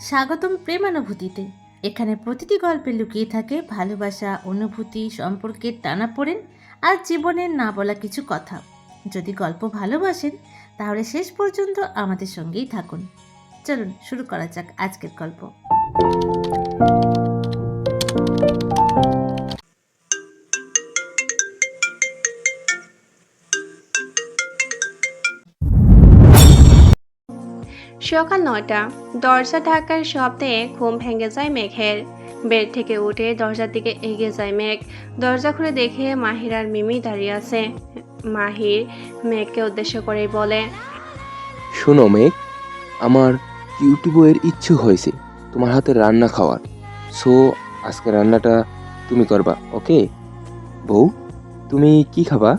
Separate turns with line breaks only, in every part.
স্বাগতম প্রেমানুভূতিতে। এখানে প্রতিটি গল্পে লুকিয়ে থাকে ভালোবাসা, অনুভূতি, সম্পর্কের টানাপোড়েন আর জীবনের না বলা কিছু কথা। যদি গল্প ভালোবাসেন তাহলে শেষ পর্যন্ত আমাদের সঙ্গেই থাকুন। চলুন শুরু করা যাক আজকের গল্প।
সকাল ৯টা। দরজা ঢাকার শব্দে ঘুম ভেঙে যায় মেঘের। বেড থেকে উঠে দরজার দিকে এগিয়ে যায় মেঘ। দরজা খুলে দেখে মাহির আর মিমি দাঁড়িয়ে আছে। মাহির মেঘকে উদ্দেশ্য করেই বলে,
শোনো মেঘ, আমার কিউটি বইয়ের ইচ্ছে হয়েছে তোমার হাতে রান্না খাওয়ার। সো আজকে রান্নাটা তুমি করবা, ওকে? বউ, তুমি কি খাবা?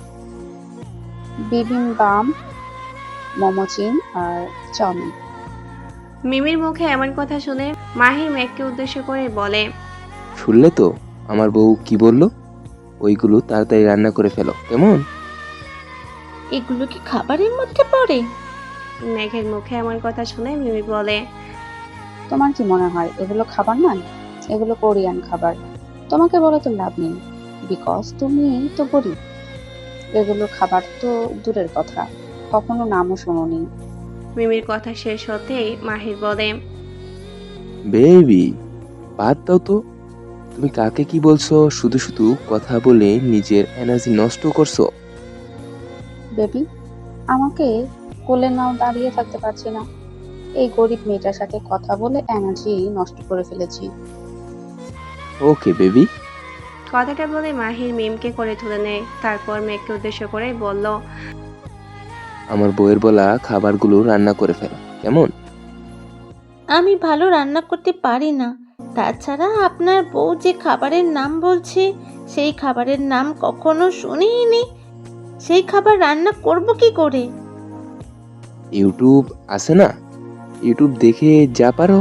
বিবিম্বাম, মোমোচিন আর চাউমিন।
মিমির মুখে এমন কথা শুনে মাহির মেঘকে উদ্দেশ্য করে বলে,
শুনলে তো আমার বউ কি বললো? ওইগুলো তাড়াতাড়ি রান্না করে ফেলো, কেমন?
এগুলো কি খাবারের মধ্যে পড়ে?
মেঘের মুখে এমন কথা শুনে মিমি বলে,
তোমার কি মনে হয় এগুলো খাবার নয়? এগুলো কোরিয়ান খাবার। তোমাকে বলে তো লাভ নেই, বিকজ তুমি তো গরিব। এগুলো খাবার তো দূরের কথা, কখনো নামও শোনোনি।
মিমির কথা শেষ হতেই মাহির বলে,
বেবি, বাদ দাও তো। তুমি কাকে কি বলছো? শুধু শুধু কথা বলে নিজের এনার্জি নষ্ট করছো।
বেবি, আমাকে কোলে নাও, দাঁড়িয়ে থাকতে পারছি না। এই গরিব মেয়েটার সাথে কথা বলে এনার্জি নষ্ট করে ফেলেছি।
Okay baby.
কথাটা বলে মাহির মিমকে করে তুলে নেয়। তারপর মেঘকে উদ্দেশ্য করে বলল,
আমার বউয়ের বলা খাবারগুলো রান্না করে ফেলো, কেমন?
আমি ভালো রান্না করতে পারি না। তাছাড়া আপনার বউ যে খাবারের নাম বলছে সেই খাবারের নাম কখনো শুনিনি। সেই খাবার রান্না করব কি করে?
ইউটিউব আছে না? ইউটিউব দেখে যা পারো,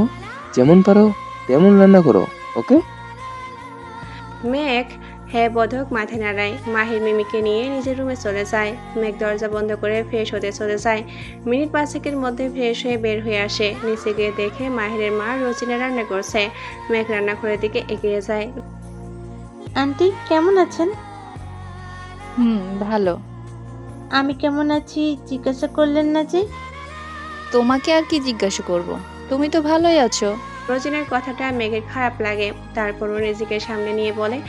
যেমন পারো তেমন রান্না করো, ওকে?
মেঘ হ্যাঁ বোধক মাথায় নাড়ায়। মাহির মিমিকে নিয়ে নিজের রুমে চলে যায়। মেঘ দরজা বন্ধ করে ফ্রেশ হতে চলে যায়। মিনিট ৫-১ মধ্যে ফ্রেশ হয়ে বের হয়ে আসে। নিচে গিয়ে দেখে মাহিরের মা রচিনা রান্না করছে। মেঘ রান্নাঘরের দিকে এগিয়ে যায়।
আন্টি কেমন আছেন?
ভালো।
আমি কেমন আছি জিজ্ঞাসা করলেন না যে?
তোমাকে আর কি জিজ্ঞাসা করব? তুমি তো ভালোই আছো।
রচিনার কথাটা মেঘের খারাপ লাগে। তারপরও নিজেকে সামনে নিয়ে বলে,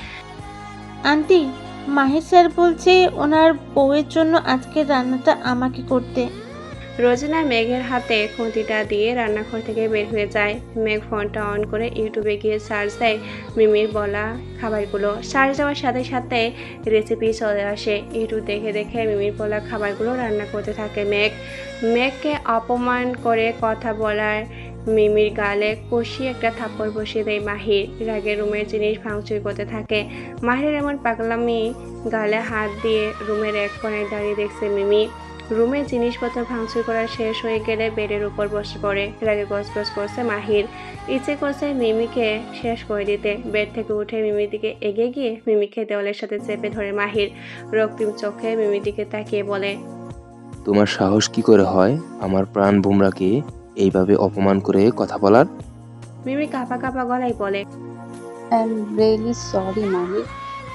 আন্টি, মাহির স্যার বলছে ওনার বউয়ের জন্য আজকের রান্নাটা আমাকে করতে।
রোজিনা মেঘের হাতে খুন্তিটা দিয়ে রান্নাঘর থেকে বের হয়ে যায়। মেঘ ফোনটা অন করে ইউটিউবে গিয়ে সার্চ দেয় মিমির বলা খাবারগুলো। সার্চ দেওয়ার সাথে সাথে রেসিপি চলে আসে। ইউটিউব দেখে দেখে মিমির বলা খাবারগুলো রান্না করতে থাকে মেঘকে অপমান করে কথা বলার মিমির গালে কষিয়ে একটা থাপ্পড় বসিয়ে দেয় মাহির। রাগে রুমের জিনিস ভাঙচুর করতে থাকে। মাহিরের এমন পাগলামি গালে হাত দিয়ে রুমের এক কোণায় দাঁড়িয়ে দেখছে মিমি। রুমের জিনিসপত্র ভাঙচুর করা শেষ হয়ে গেলে বেডের উপর বসে পড়ে। রাগে গজগজ করছে মাহির। ইচ্ছে করছে মিমিকে শেষ করে দিতে। বেড থেকে উঠে মিমির দিকে এগিয়ে গিয়ে মিমিকে দেওয়ালের সাথে চেপে ধরে মাহির। রক্তিম চোখে মিমির দিকে তাকিয়ে বলে,
তোমার সাহস কি করে হয় আমার প্রাণ ভোমরাকে এইভাবে অপমান করে কথা বলার?
মিমি কাঁপা কাঁপা গলায় বলে,
আই এম রিয়েলি সরি মাহির,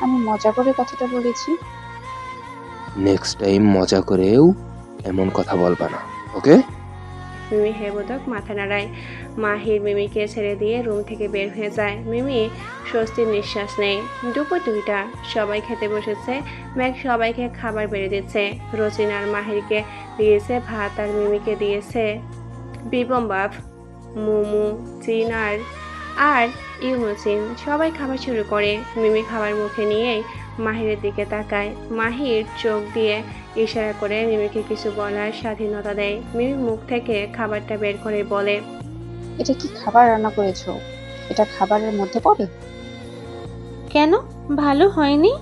আমি মজা করে কথাটা বলেছি।
নেক্সট টাইম মজা করেও এমন কথা বলবা না, ওকে?
মিমি হেবোধক মাথা নাড়ায়। মাহির মিমিকে ছেড়ে দিয়ে রুম থেকে বের হয়ে যায়। মিমি স্বস্তির নিঃশ্বাস নেয়। দুপুর 2টা, সবাই খেতে বসেছে। মেঘ সবাইকে খাবার বেড়ে দিচ্ছে। রচিন আর মাহিরকে দিয়েছে ভাত আর মিমিকে দিয়েছে বিবম্বাপ, মোমো, চিন আর ইউমোচিন। সবাই খাবার শুরু করে। মিমি খাবার মুখে নিয়েই মাহিরের দিকে তাকায়। মাহির চোখ দিয়ে ইশারা করে মিমিকে কিছু বলার স্বাধীনতা দেয়। মিমি মুখ থেকে খাবারটা বের করে বলে,
এটা কি খাবার রান্না করেছো? এটা খাবারের মধ্যে পড়ে?
কেন, ভালো হয়নি?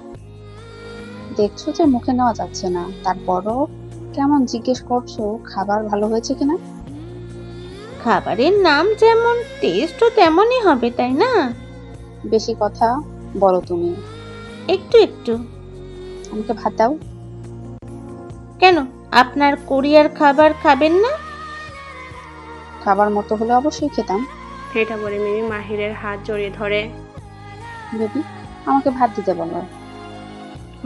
দেখছো যে মুখে নেওয়া যাচ্ছে না, তারপরও কেমন জিজ্ঞেস করছো খাবার ভালো হয়েছে কিনা?
খাবারের নাম যেমন টেস্টও তেমনই হবে, তাই না?
বেশি কথা বলো তুমি।
একটু একটু।
আমাকে ভাত দাও।
কেন, আপনার কোরিয়ার খাবার খাবেন না?
খাবার মতো হলে অবশ্যই খেতাম।
এটা বলে মিমি মাহিরের হাত জড়িয়ে ধরে।
বেবি, আমাকে ভাত দিতে বলো।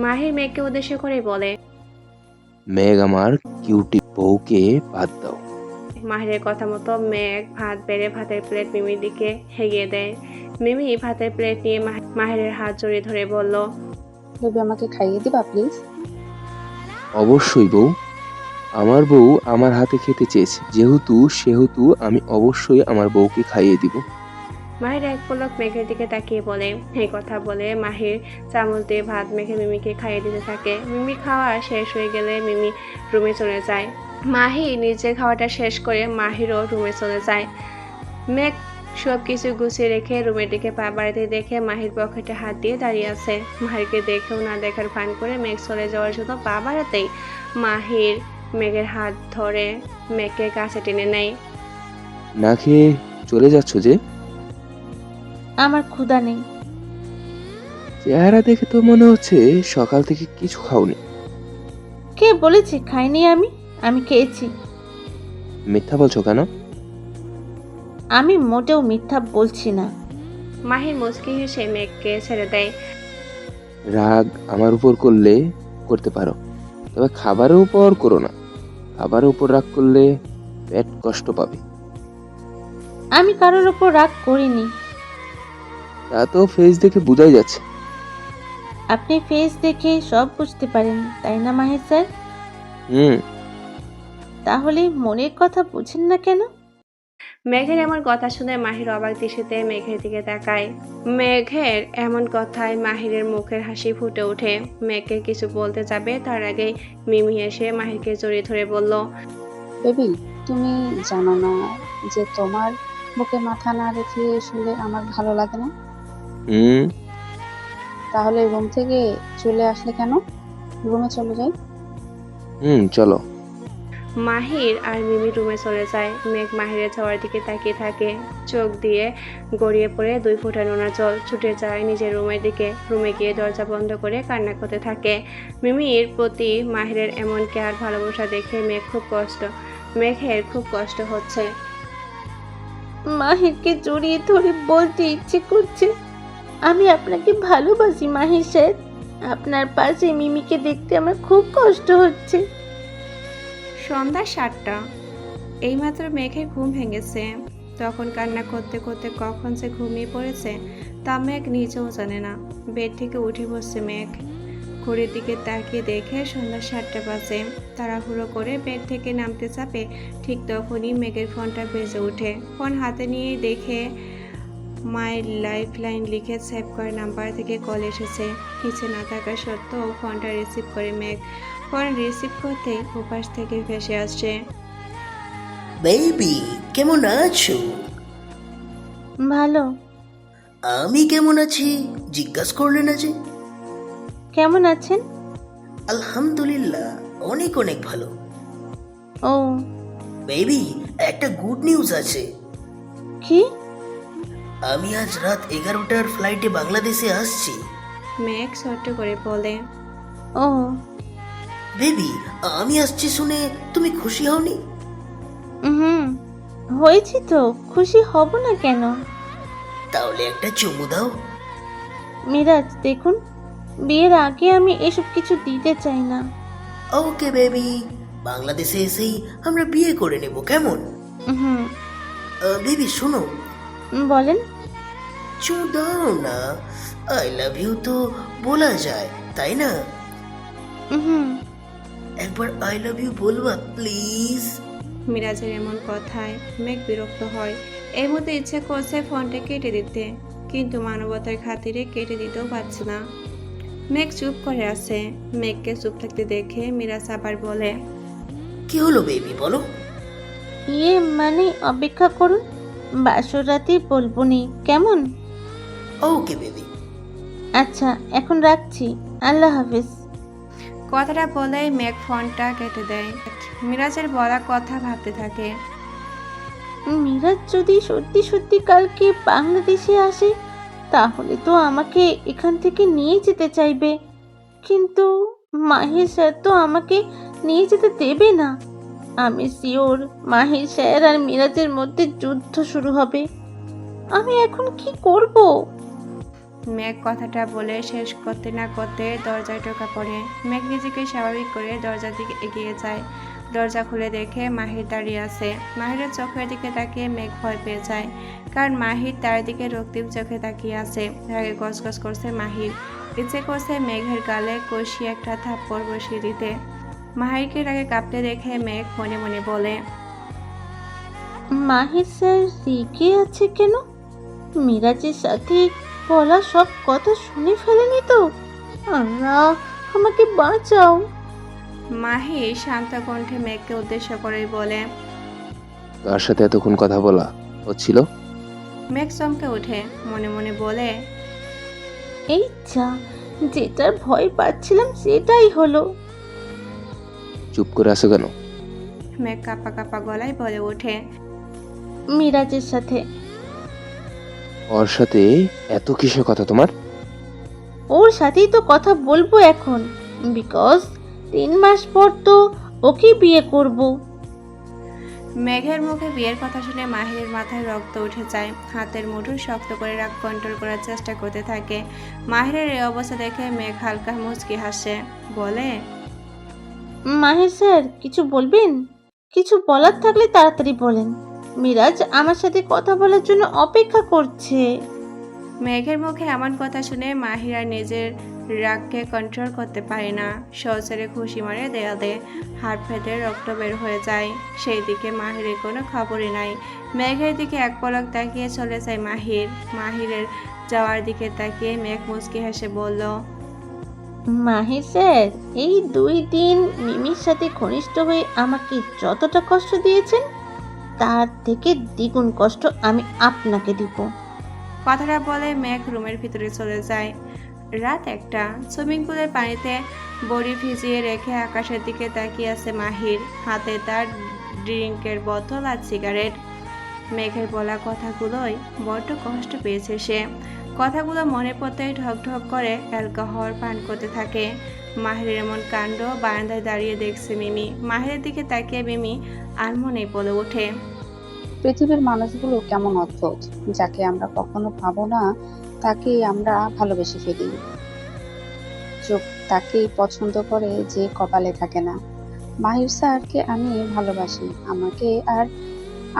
মাহির মেঘকে উদ্দেশ্য করে বলে।
মেঘ আমার কিউটি বউকে ভাত দাও।
মাহিরের কথা মতো মেঘ ভাত বেড়ে ভাতের প্লেট মিমির দিকে এগিয়ে দেয়। মিমি ভাতের প্লেট নিয়ে মাহিরের হাত জড়িয়ে ধরে বলল,
বেবি, আমাকে খাইয়ে দিবা প্লিজ?
অবশ্যই বউ, আমার বউ আমার হাতে খেতে চেয়েছে, সেহেতু আমি অবশ্যই আমার বউকে খাইয়ে দিব।
মাহির এক পলক মেঘের দিকে তাকিয়ে বলে। এই কথা বলে মাহির চামচ দিয়ে ভাত মেখে মিমিকে খাইয়ে দিতে থাকে। মিমি খাওয়া শেষ হয়ে গেলে মিমি রুমে চলে যায়। মাহি নিজের খাওয়াটা শেষ করে মাহিরও রুমে চলে যায়। মেঘ সব কিছু গুছিয়ে রেখে রুমের দিকে পা বাড়াতে দেখে মাহির পকেটে হাত দিয়ে দাঁড়িয়ে আছে। মাহিরকে দেখেও না দেখার ভান করে মেঘ চলে যাওয়ার জন্য পা বাড়াতেই মাহির মেঘের হাত ধরে মেঘকে কাছে টেনে নেয়।
না খেয়ে চলে যাচ্ছ যে?
আমার ক্ষুধা নেই।
চেহারা দেখে তো মনে হচ্ছে সকাল থেকে কিছু খাওনি।
কে বলেছে খাইনি? আমি খেয়েছি।
মিথ্যা বলছো কেন?
আমি মোটেও মিথ্যা বলছি না।
মাহির মুচকি হেসে মেঘকে ছেড়ে দেয়।
রাগ আমার উপর করলে করতে পারো, তবে খাবারের উপর করো না। খাবারের উপর রাগ করলে পেট কষ্ট পাবে।
আমি কারোর ওপর রাগ করিনি।
তা তো ফেস দেখে বোঝাই যাচ্ছে।
আপনি ফেস দেখে সব বুঝতে পারেন, তাই না মাহির স্যার?
হুম।
তাহলে মনের কথা বুঝেন না কেন?
মেঘের এমন কথা শুনে মাহির অবাক দৃষ্টিতে মেঘের দিকে তাকায়। মেঘের এমন কথায় মাহিরের মুখের হাসি ফুটে ওঠে। মেঘকে কিছু বলতে যাবে তার আগেই মিমি এসে মাহিরকে জড়িয়ে ধরে বলল,
বেবি, তুমি জানো না যে তোমার বুকে মাথা না রেখে শুলে আমার ভালো লাগে না?
হুম।
তাহলে রুম থেকে চলে আসলে কেন? রুমে চলে যাই।
চলো।
মাহির আর মিমি রুমে চলে যায়। মেঘ মাহিরের যাওয়ার দিকে তাকিয়ে থাকে। চোখ দিয়ে গড়িয়ে পড়ে 2 ফোঁটা নোনা জল ছুটে যায় নিজের রুমের দিকে। রুমে গিয়ে দরজা বন্ধ করে কান্না করতে থাকে। মিমির প্রতি মাহিরের এমন কেয়ার ভালোবাসা দেখে মেঘের খুব কষ্ট হচ্ছে।
মাহিরকে জড়িয়ে ধরে বলতে ইচ্ছে করছে, আমি আপনাকে ভালোবাসি মাহির স্যার। আপনার পাশে মিমিকে দেখতে আমার খুব কষ্ট হচ্ছে।
সন্ধ্যা 7টা। এইমাত্র মেঘের ঘুম ভেঙেছে। তখন কান্না করতে করতে কখন সে ঘুমিয়ে পড়েছে তা মেঘ নিজেও জানে না। বেড থেকে উঠে বসছে মেঘ। ঘড়ির দিকে তাকিয়ে দেখে সন্ধ্যা 7টা বাজে। তাড়াহুড়ো করে বেড থেকে নামতে চাপে ঠিক তখনই মেঘের ফোনটা বেজে ওঠে। ফোন হাতে নিয়ে দেখে মাই লাইফ লাইন লিখে সেভ করা নাম্বার থেকে কল এসেছে। কিছু না থাকা সত্ত্বেও ফোনটা রিসিভ করে মেঘ। ফোন রিসিভ করতে ওপাশ থেকে ভেসে আসছে,
বেবি কেমন আছো?
ভালো।
আমি কেমন আছি জিজ্ঞাসা করলে না যে?
কেমন আছেন?
আলহামদুলিল্লাহ, অনেক অনেক ভালো।
ও।
বেবি, একটা গুড নিউজ আছে।
কি?
আমি আজ রাত 11টার ফ্লাইটে বাংলাদেশে আসছি।
মেঘ ছোট্ট করে বলে।
ও।
বেবি, আমি আসছি শুনে তুমি খুশি হওনি?
হুম, হয়েছি তো, খুশি হব না কেন?
তাহলে একটা চুমু দাও।
মিরাজ দেখুন, বিয়ের আগে আমি এসব কিছু দিতে চাই না।
ওকে বেবি, বাংলাদেশে এসেই আমরা বিয়ে করে নেব, কেমন?
হুম।
বেবি শোনো,
বলেন।
চুমু দাও না। আই লাভ ইউ তো বলা যায়, তাই না?
হুম।
একবার আই লাভ ইউ বলবা প্লিজ?
মিরাজের এমন কথায় মেঘ বিরক্ত হয়। এর মধ্যে ইচ্ছে করছে ফোনটা কেটে দিতে, কিন্তু মানবতার খাতিরে কেটে দিতেও পারছে না। মেঘ চুপ করে আছে। মেঘকে চুপ থাকতে দেখে মিরাজ আবার বলে,
কি হলো বেবি, বলো।
মানে অপেক্ষা করুন, বাসর রাতেই বলবো নি, কেমন?
Okay baby.
আচ্ছা, এখন রাখছি, আল্লাহ হাফিজ।
কথাটা বলে মেঘ ফোনটা কেটে দেয়। মিরাজের বলা কথা ভাবতে থাকে।
মিরাজ যদি সত্যি সত্যি কালকে বাংলাদেশে আসে, তাহলে তো আমাকে এখান থেকে নিয়ে যেতে চাইবে, কিন্তু মাহির স্যার তো আমাকে নিয়ে যেতে দেবে না। আমি শিওর মাহির স্যার আর মিরাজের মধ্যে যুদ্ধ শুরু হবে। আমি এখন কি করব?
মেঘ কথাটা বলে শেষ করতে না করতে দরজায় টোকা পড়ে। মেঘ নিজেকে স্বাভাবিক করে দরজার দিকে এগিয়ে যায়। দরজা খুলে দেখে মাহির দাঁড়িয়ে আছে। মাহিরের চোখের দিকে তাকিয়ে মেঘ ভয় পেয়ে যায়, কারণ মাহির তার দিকে রক্তিম চোখে তাকিয়ে আছে। রাগে গজগজ করছে মাহির। ইচ্ছে করছে মেঘের গালে কষিয়ে একটা থাপ্পড় বসিয়ে দিতে। মাহিরকে রাগে কাঁপতে দেখে মেঘ মনে মনে বলে,
মাহির স্যার রেগে আছে কেন? মিরাজের সাথে বলা সব কথা শুনে ফেলেনি তো? আল্লাহ, আমাকে বাঁচাও।
মাহির শান্ত কণ্ঠে মেঘকে উদ্দেশ্য করেই বলে।
তার সাথে এতক্ষণ কথা বলা হচ্ছিল?
মেঘ চমকে ওঠে, মনে মনে বলে,
এই যা, যেটার ভয় পাচ্ছিলাম সেটাই হলো।
চুপ করে আছো কেন?
মেঘ কাঁপা কাঁপা গলায় বলে ওঠে,
মিরাজের সাথে।
ওর সাথে এত কিসের কথা তোমার?
ওর সাথেই তো কথা বলবো এখন, বিকজ 3 মাস পর তো ওকে বিয়ে করব।
মেঘের মুখে বিয়ের কথা শুনে মাহিরের মাথায় রক্ত উঠে যায়। হাতের মুঠো শক্ত করে রাগ কন্ট্রোল করার চেষ্টা করতে থাকে। মাহিরের এই অবস্থা দেখে মেঘ হালকা মুচকি হাসে, বলে,
মাহির স্যার কিছু বলবেন? কিছু বলার থাকলে তাড়াতাড়ি বলেন। মিরাজ আমার সাথে কথা বলার জন্য অপেক্ষা করছে।
মেঘের মুখে এমন কথা শুনে মাহির আর নিজের রাগকে কন্ট্রোল করতে পারে না। সজোরে খুশি মারে দেয়ালে, হাত ফেটে রক্ত বের হয়ে যায়। সেই দিকে মাহিরের কোনো খবরই নাই। মেঘের দিকে এক পলক তাকিয়ে চলে যায় মাহির। মাহিরের যাওয়ার দিকে তাকিয়ে মেঘ মুচকি হেসে বলল,
মাহির স্যার, এই 2 দিন মিমির সাথে ঘনিষ্ঠ হয়ে আমাকে যতটা কষ্ট দিয়েছেন, তার থেকে দ্বিগুণ কষ্ট আমি আপনাকে দিব।
কথাটা বলে মেঘ রুমের ভিতরে চলে যায়। রাত 1টা। সুইমিং পুলের পানিতে বডি ভিজিয়ে রেখে আকাশের দিকে তাকিয়ে আছে মাহির। হাতে তার ড্রিঙ্কের বোতল আর সিগারেট। মেঘের বলা কথাগুলোই বড্ড কষ্ট পেয়েছে সে। কথাগুলো মনে পড়তেই ঢক ঢক করে অ্যালকোহল পান করতে থাকে। মাহিরের এমন কাণ্ড বারান্দায় দাঁড়িয়ে দেখছে মিমি। মাহিরের দিকে তাকিয়ে মিমি আর মনেই বলে ওঠে,
পৃথিবীর মানুষগুলো কেমন অদ্ভুত, যাকে আমরা কখনো ভাবো না তাকেই আমরা ভালোবেসে ফেলি। চোখ তাকেই পছন্দ করে যে কপালে থাকে না। মাহির স্যারকে আমি ভালোবাসি আমাকে, আর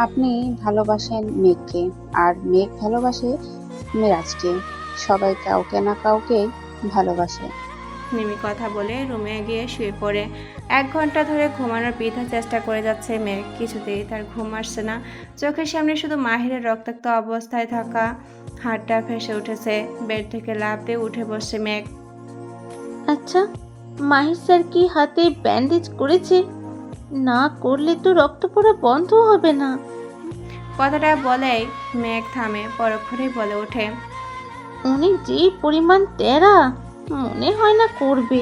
আপনি ভালোবাসেন মেঘকে, আর মেঘ ভালোবাসে মিরাজকে। সবাই কাউকে না কাউকে ভালোবাসে।
মিমি কথা বলে রুমে গিয়ে শুয়ে পড়ে। 1 ঘন্টা ধরে ঘুমানোর বৃথা চেষ্টা করে যাচ্ছে মেঘ, কিছুতেই তার ঘুম আসছে না। চোখের সামনে শুধু মাহিরের রক্তাক্ত অবস্থায় থাকা হাতটা ভেসে উঠেছে। বেড থেকে লাফ দিয়ে উঠে বসছে মেঘ।
আচ্ছা, মাহির স্যার কি হাতে ব্যান্ডেজ করেছে? না করলে তো রক্ত পড়া বন্ধ হবে না।
কথাটা বলেই মেঘ থামে, পরক্ষণেই বলে ওঠে,
উনি যে পরিমাণ তেরা, মনে হয় না করবে।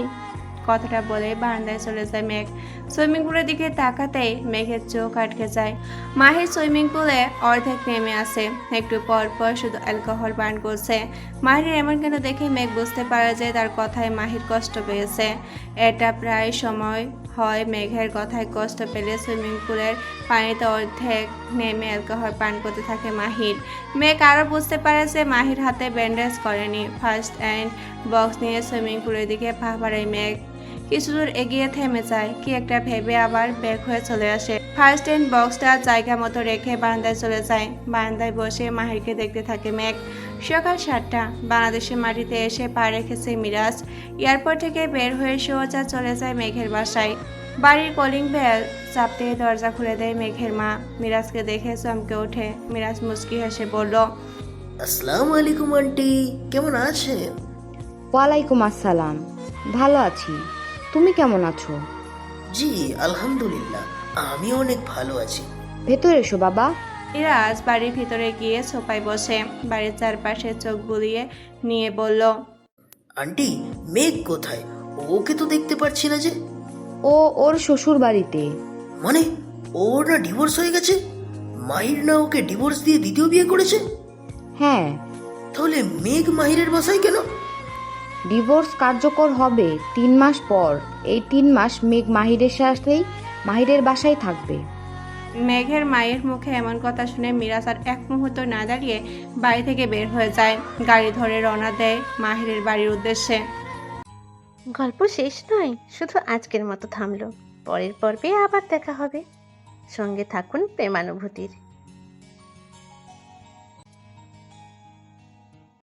কথাটা বলে বারান্দায় চলে যায় মেঘ। সুইমিং পুলের দিকে তাকাতেই মেঘের চোখ আটকে যায়। মাহির সুইমিং পুলে অর্ধেক নেমে আসে, একটু পর পর শুধু অ্যালকোহল পান করছে। মাহিরের এমন কেন দেখে মেঘ বুঝতে পারে যে তার কথায় মাহির কষ্ট পেয়েছে। এটা প্রায় সময় হয় মেঘের কথায় কষ্ট পেলে সুইমিং পুলের পানিতে অর্ধেক নেমে অ্যালকোহল পান করতে থাকে মাহির। মেঘ আরও বুঝতে পারে যে মাহির হাতে ব্যান্ডেজ করেনি। ফার্স্ট এড বক্স নিয়ে সুইমিং পুলের দিকে পা বাড়ায় মেঘ। কিছু দূর এগিয়ে থেমে যায়, কি একটা ভেবে আবার ব্যাক হয়ে চলে আসে। ফার্স্ট এড বক্সটা জায়গা মতো রেখে বারান্দায় চলে যায়। বারান্দায় বসে মাহিরকে দেখতে থাকে মেঘ। সকাল 7টা। বাংলাদেশের মাটিতে এসে পা রেখেছে মিরাজ। এয়ারপোর্ট থেকে বের হয়ে সোজা চলে যায় মেঘের বাসায়। বাড়ির কলিং বেল চাপতে দরজা খুলে দেয় মেঘের মা। মিরাজকে দেখে চমকে ওঠে। মিরাজ মুচকি হেসে বলল,
আসসালামু আলাইকুম আন্টি, কেমন আছেন?
ওয়ালাইকুম আসসালাম। ভালো আছি, তুমি কেমন আছো?
জি আলহামদুলিল্লাহ, আমি অনেক ভালো আছি।
ভেতরে এসো বাবা।
মিরাজ বাড়ির ভিতরে গিয়ে সোফায় বসে বাড়ির চারপাশে চোখ বুলিয়ে নিয়ে বলল,
আন্টি, মেঘ কোথায়? ওকে তো দেখতে পাচ্ছি না যে।
ও ওর শ্বশুর বাড়িতে।
মানে ওর না ডিভোর্স হয়ে গেছে? মাহির না ওকে ডিভোর্স দিয়ে দ্বিতীয় বিয়ে করেছে?
হ্যাঁ,
তাহলে মেঘ মাহিরের বাসায় কেন?
ডিভোর্স কার্যকর হবে 3 মাস পর। এই 3 মাস মেঘ মাহিরের সাথেই মাহিরের বাসায় থাকবে।
মেঘের মায়ের মুখে এমন কথা শুনে মিরাজ আর এক মুহূর্ত না দাঁড়িয়ে বাড়ি থেকে বের হয়ে যায়। গাড়ি ধরে রওনা দেয় মাহিরের বাড়ির উদ্দেশ্যে।
গল্প শেষ নয়, শুধু আজকের মতো থামলো। পরের পর্বে আবার দেখা হবে। সঙ্গে থাকুন প্রেমানুভূতির।